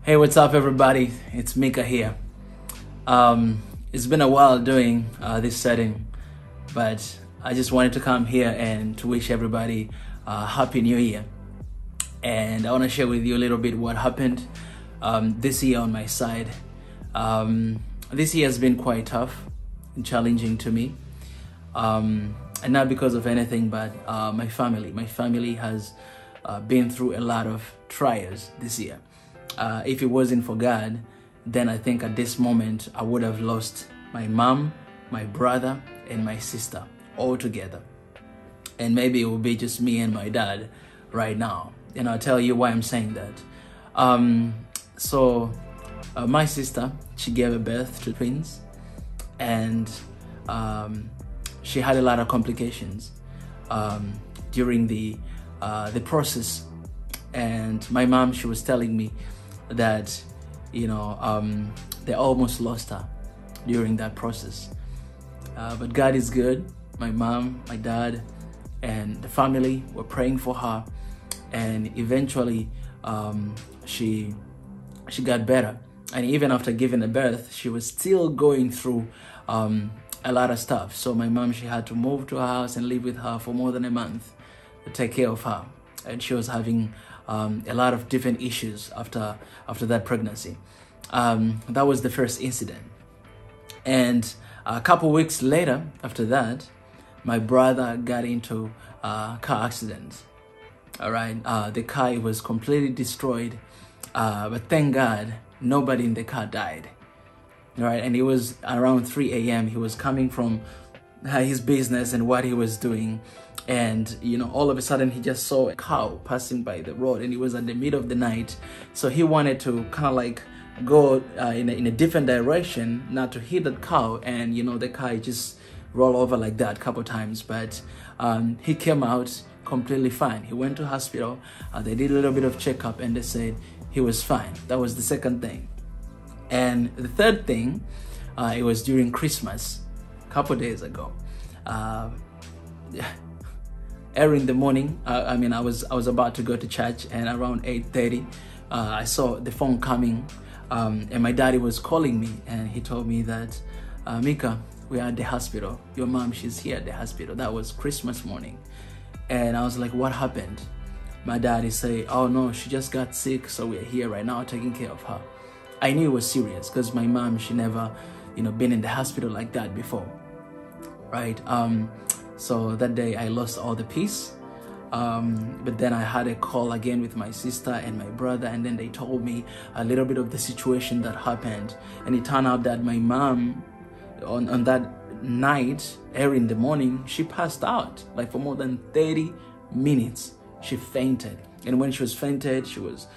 Hey, what's up everybody? It's Mika here. It's been a while doing this setting, but I just wanted to come here and to wish everybody Happy New Year. And I want to share with you a little bit what happened this year on my side. This year has been quite tough and challenging to me. And not because of anything, but my family. My family has been through a lot of trials this year. If it wasn't for God, then I think at this moment I would have lost my mom, my brother, and my sister all together. And maybe it would be just me and my dad right now. And I'll tell you why I'm saying that. My sister, she gave birth to twins, and she had a lot of complications during the process. And my mom, she was telling me that, they almost lost her during that process. But God is good. My mom, my dad, and the family were praying for her, and eventually she got better. And even after giving a birth, she was still going through a lot of stuff. So my mom, she had to move to her house and live with her for more than a month to take care of her. And she was having a lot of different issues after that pregnancy. That was the first incident. And a couple weeks later, after that, my brother got into a car accident. All right, the car was completely destroyed, but thank God nobody in the car died. All right, and it was around 3 a.m. He was coming from his business and what he was doing. And, all of a sudden he just saw a cow passing by the road, and it was at the middle of the night. So he wanted to kind of like go in a different direction, not to hit that cow. And, the car just rolled over like that a couple times. But he came out completely fine. He went to hospital. They did a little bit of checkup, and they said he was fine. That was the second thing. And the third thing, it was during Christmas, a couple days ago. Early in the morning, I was about to go to church, and around 8:30, I saw the phone coming, and my daddy was calling me, and he told me that, Mika, we are at the hospital. Your mom, she's here at the hospital. That was Christmas morning. And I was like, what happened? My daddy said, oh no, she just got sick, so we're here right now taking care of her. I knew it was serious because my mom, she never, been in the hospital like that before, right? So that day I lost all the peace. But then I had a call again with my sister and my brother, and then they told me a little bit of the situation that happened. And it turned out that my mom, on that night, early in the morning, she passed out. Like for more than 30 minutes, she fainted. And when she was fainted, she was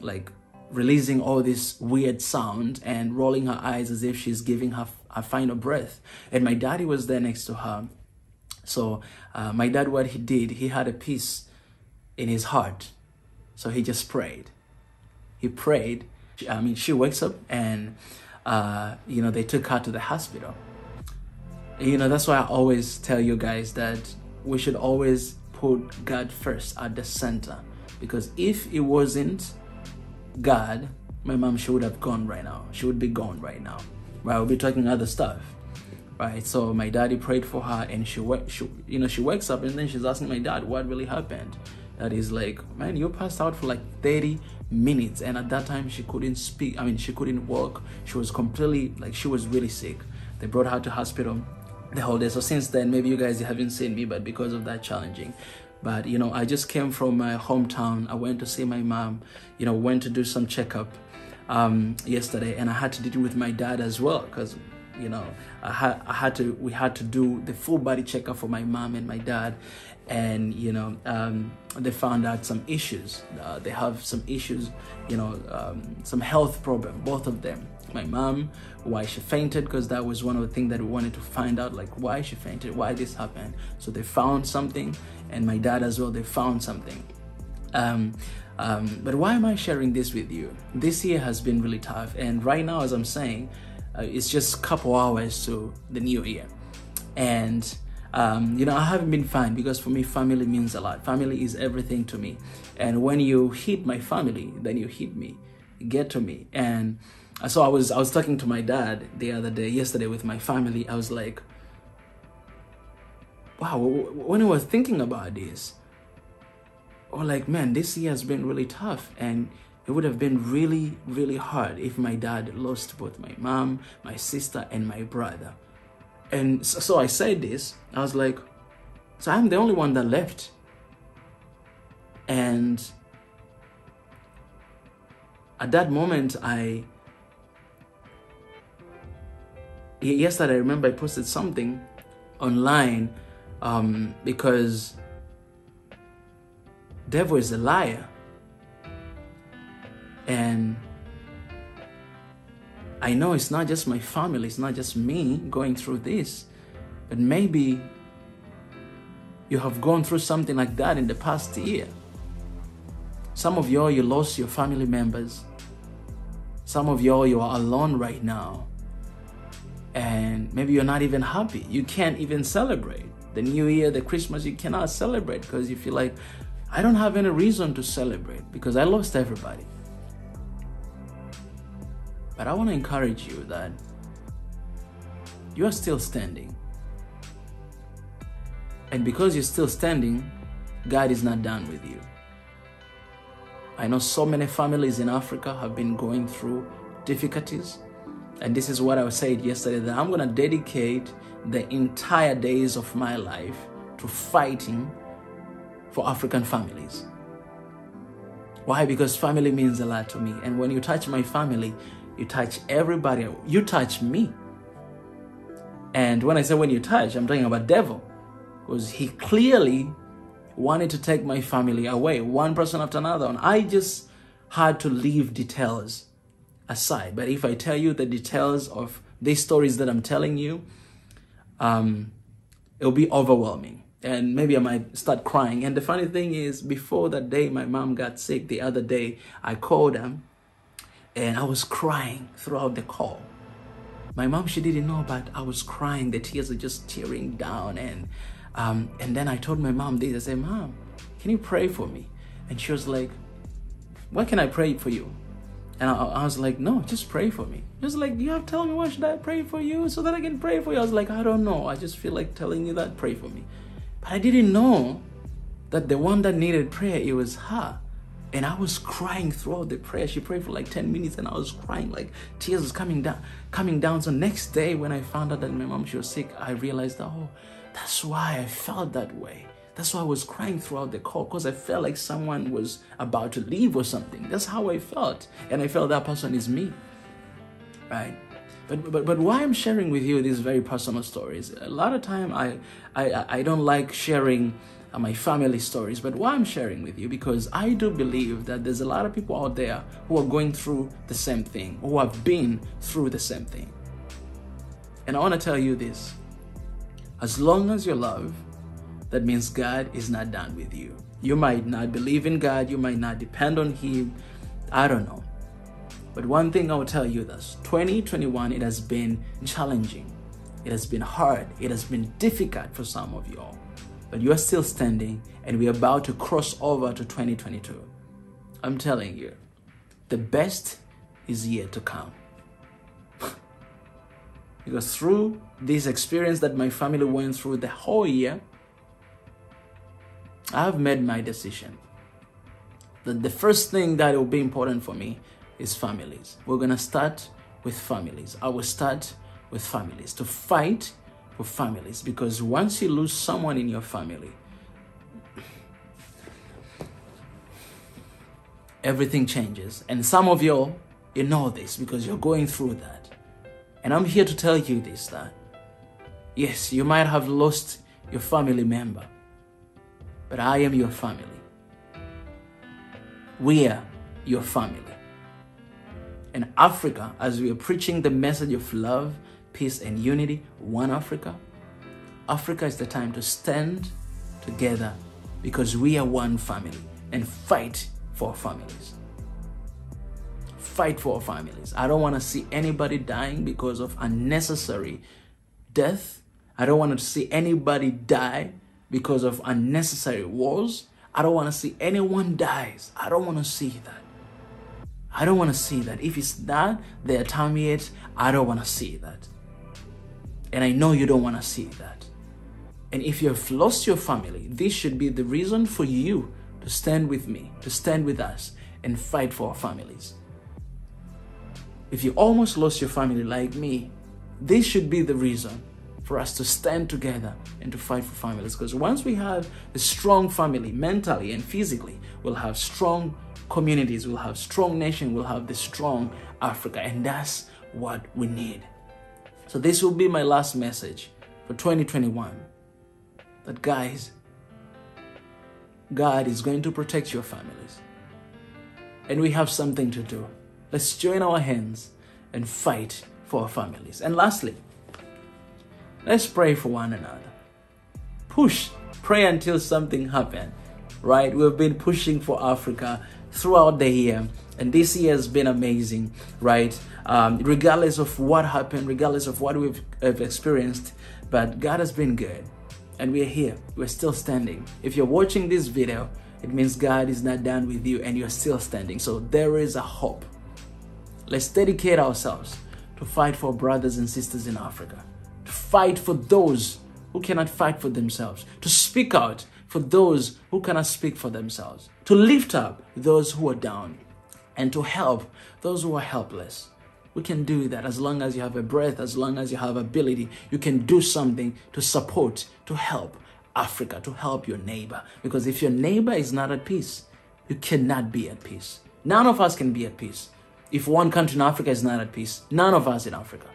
like releasing all this weird sound and rolling her eyes as if she's giving her final breath. And my daddy was there next to her. So my dad, what he did, he had a peace in his heart. So he just prayed. He prayed. She wakes up, and, they took her to the hospital. That's why I always tell you guys that we should always put God first at the center. Because if it wasn't God, my mom, she would have gone right now. She would be gone right now. Right? We'll be talking other stuff. Right, so my daddy prayed for her, and she wakes up, and then she's asking my dad what really happened. That is like, man, you passed out for like 30 minutes, and at that time she couldn't speak. She couldn't walk. She was completely, like, she was really sick. They brought her to hospital the whole day. So since then, maybe you guys haven't seen me, but because of that, challenging. But I just came from my hometown. I went to see my mom. Went to do some checkup yesterday, and I had to deal with my dad as well, because we had to do the full body checkup for my mom and my dad. And they found out some issues. They have some issues, some health problem, both of them. My mom, why she fainted, because that was one of the things that we wanted to find out, like why she fainted, why this happened. So they found something, and my dad as well, they found something. But why am I sharing this with you? This year has been really tough, and right now, as I'm saying, it's just a couple hours to the new year. And I haven't been fine, because for me, family means a lot. Family is everything to me. And when you hit my family, then you hit me. get to me. And so I was talking to my dad yesterday with my family. I was like, wow, when I was thinking about this, I was like, man, this year has been really tough, and it would have been really, really hard if my dad lost both my mom, my sister, and my brother. And so I said this, I was like, so I'm the only one that left. And at that moment, yesterday I remember I posted something online because devil is a liar. And I know it's not just my family, it's not just me going through this, but maybe you have gone through something like that in the past year. Some of you lost your family members. Some of you are alone right now. And maybe you're not even happy. You can't even celebrate. The New Year, the Christmas, you cannot celebrate because you feel like, I don't have any reason to celebrate because I lost everybody. But I want to encourage you that you are still standing. And because you're still standing, God is not done with you. I know so many families in Africa have been going through difficulties. And this is what I said yesterday, that I'm going to dedicate the entire days of my life to fighting for African families. Why? Because family means a lot to me. And when you touch my family, you touch everybody. You touch me. And when I say when you touch, I'm talking about devil. Because he clearly wanted to take my family away, one person after another. And I just had to leave details aside. But if I tell you the details of these stories that I'm telling you, it'll be overwhelming. And maybe I might start crying. And the funny thing is, before that day my mom got sick, the other day, I called her and I was crying throughout the call. My mom, she didn't know, but I was crying. The tears are just tearing down. And then I told my mom this. I said, Mom, can you pray for me? And she was like, what can I pray for you? And I was like, no, just pray for me. She was like, you have to tell me, what should I pray for you so that I can pray for you? I was like, I don't know. I just feel like telling you that, pray for me. But I didn't know that the one that needed prayer, it was her. And I was crying throughout the prayer. She prayed for like 10 minutes and I was crying, like tears was coming down. So next day when I found out that my mom, she was sick, I realized that, oh, that's why I felt that way. That's why I was crying throughout the call, because I felt like someone was about to leave or something. That's how I felt. And I felt that person is me, right? But why I'm sharing with you these very personal stories, a lot of time I don't like sharing my family stories, but why I'm sharing with you, because I do believe that there's a lot of people out there who are going through the same thing, who have been through the same thing. And I want to tell you this, as long as you love, that means God is not done with you. You might not believe in God, you might not depend on Him, I don't know. But one thing I will tell you this, 2021, it has been challenging. It has been hard. It has been difficult for some of y'all. But you are still standing, and we're about to cross over to 2022. I'm telling you, the best is yet to come. Because through this experience that my family went through the whole year, I have made my decision that the first thing that will be important for me is families. We're going to start with families. I will start with families, to fight for families, because once you lose someone in your family, everything changes. And some of you know this because you're going through that. And I'm here to tell you this, that yes, you might have lost your family member, but I am your family. We are your family. In Africa, as we are preaching the message of love, peace, and unity, one Africa, Africa is the time to stand together, because we are one family, and fight for our families. Fight for our families. I don't want to see anybody dying because of unnecessary death. I don't want to see anybody die because of unnecessary wars. I don't want to see anyone dies. I don't want to see that. I don't want to see that. If it's that, their time yet, I don't want to see that. And I know you don't want to see that. And if you have lost your family, this should be the reason for you to stand with me, to stand with us, and fight for our families. If you almost lost your family like me, this should be the reason for us to stand together and to fight for families. Because once we have a strong family, mentally and physically, we'll have strong communities, we'll have strong nation, we'll have the strong Africa. And that's what we need. So this will be my last message for 2021. That guys, God is going to protect your families. And we have something to do. Let's join our hands and fight for our families. And lastly, let's pray for one another. Pray until something happens, right? We've been pushing for Africa throughout the year, and this year has been amazing, right? Regardless of what happened, regardless of what we've experienced, but God has been good, and we're here. We're still standing. If you're watching this video, it means God is not done with you, and you're still standing. So there is a hope. Let's dedicate ourselves to fight for brothers and sisters in Africa, to fight for those who cannot fight for themselves, to speak out for those who cannot speak for themselves, to lift up those who are down, and to help those who are helpless. We can do that as long as you have a breath, as long as you have ability. You can do something to support, to help Africa, to help your neighbor. Because if your neighbor is not at peace, you cannot be at peace. None of us can be at peace. If one country in Africa is not at peace, none of us in Africa.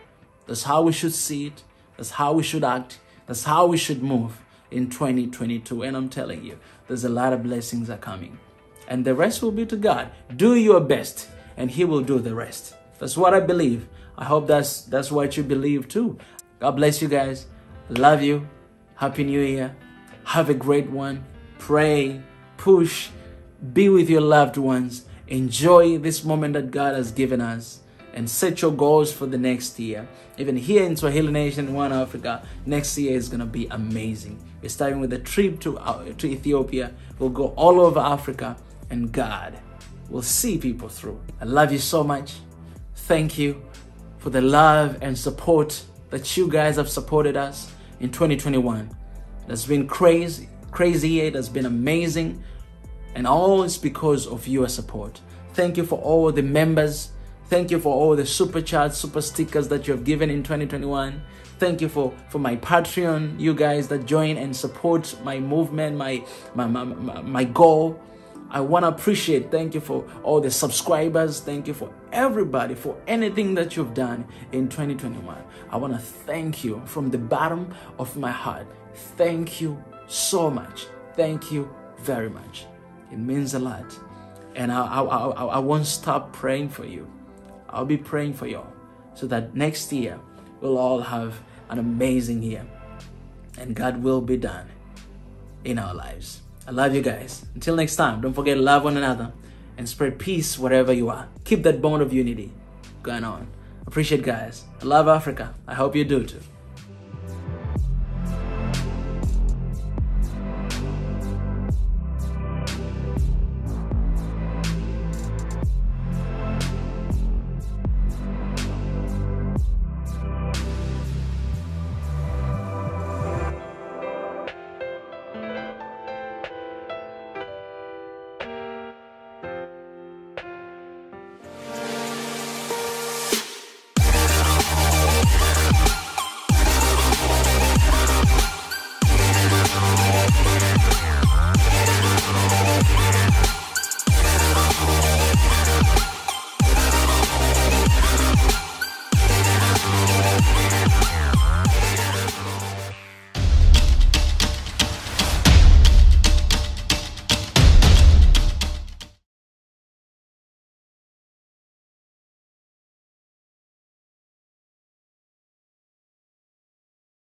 That's how we should see it. That's how we should act. That's how we should move in 2022. And I'm telling you, there's a lot of blessings are coming. And the rest will be to God. Do your best, and He will do the rest. That's what I believe. I hope that's what you believe too. God bless you guys. Love you. Happy New Year. Have a great one. Pray, push, be with your loved ones. Enjoy this moment that God has given us, and set your goals for the next year. Even here in Swahili Nation, One Africa, next year is going to be amazing. We're starting with a trip to Ethiopia. We'll go all over Africa, and God will see people through. I love you so much. Thank you for the love and support that you guys have supported us in 2021. That's been crazy year. It has been amazing. And all is because of your support. Thank you for all the members. Thank you for all the super chats, super stickers that you have given in 2021. Thank you for my Patreon, you guys that join and support my movement, my goal. I want to appreciate. Thank you for all the subscribers. Thank you for everybody, for anything that you've done in 2021. I want to thank you from the bottom of my heart. Thank you so much. Thank you very much. It means a lot. And I won't stop praying for you. I'll be praying for you all, so that next year we'll all have an amazing year. And God will be done in our lives. I love you guys. Until next time, don't forget to love one another and spread peace wherever you are. Keep that bond of unity going on. Appreciate guys. I love Africa. I hope you do too.